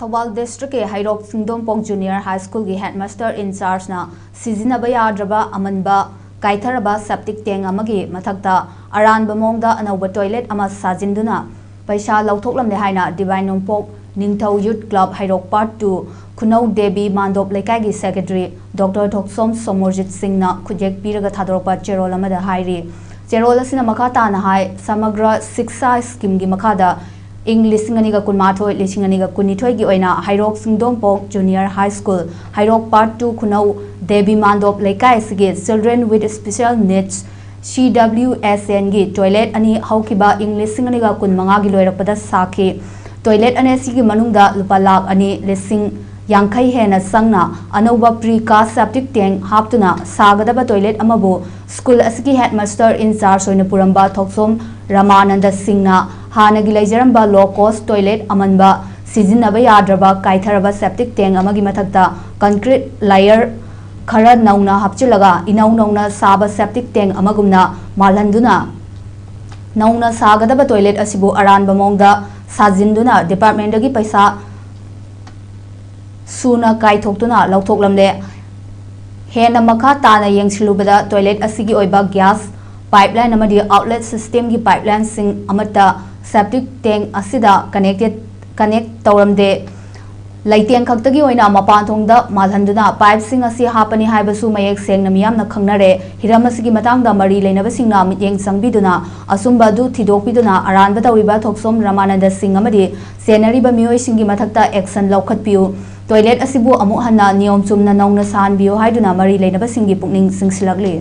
Thawal District ke Hairok Singdompong Junior High School ki Headmaster in charge na sizinaba yadraba amanba kaitharaba septic tank amagi mathakta aranba mongda anauba toilet ama sajinduna paisha louthoklamli haina Divine Nompok Ningthau Youth Club Hairok Part 2 Kunau Devi Mandop Lekai gi Secretary Dr. Thoksom Somorjit Singh na khujek piraga thadorpa cherol amada hairi cherol asina makata na hai samagra shiksha scheme gi makada English Singaniga Kunmathoi Lishinganiga Kunithoi gi oina Hairok Singdompok Junior High School Hairok Part 2 Kunau Devi Mandop Lekai sige Children with Special Needs CWSN gi toilet ani haukiba English Singaniga Kunmanga gi loirapada sakhi toilet ane sigi manungda lupa lakh ani lising yankai hena sangna anauba precast septic tank haptuna sagadaba toilet amabu school asigi headmaster in charge oina puramba Thoksom Ramananda Singhna Hanagi Laijaramba low cost toilet amanba sizinaba yadraba kaitharaba septic tank amagi mathakta concrete layer khara nauna hapchilaga inau nauna saba septic tank amagumna malhanduna nauna sagadaba toilet asibu aranba mongda sajinduna department dagi paisa suna kaithokduna louthoklamle hena makha tana yengsilubada toilet asigi oiba gas pipeline amadi outlet system gi pipeline sing amata septic tank asida connect tawramde laiteng khaktagi oina mapan thongda malhanduna pipe sing asi hapani haibasu mayek sengna miyamna khangnare hiramasigi matangda mari leinaba singna mityeng sangbiduna asumba du thidokpiduna aranba tawriba Thoksom Ramananda Singh amadi senariba miyoi singi mathakta action laukhatpiu toilet asibu amu hanna niyom chumna nauna sanbiyo haiduna mari leinaba singi pukning singsilakli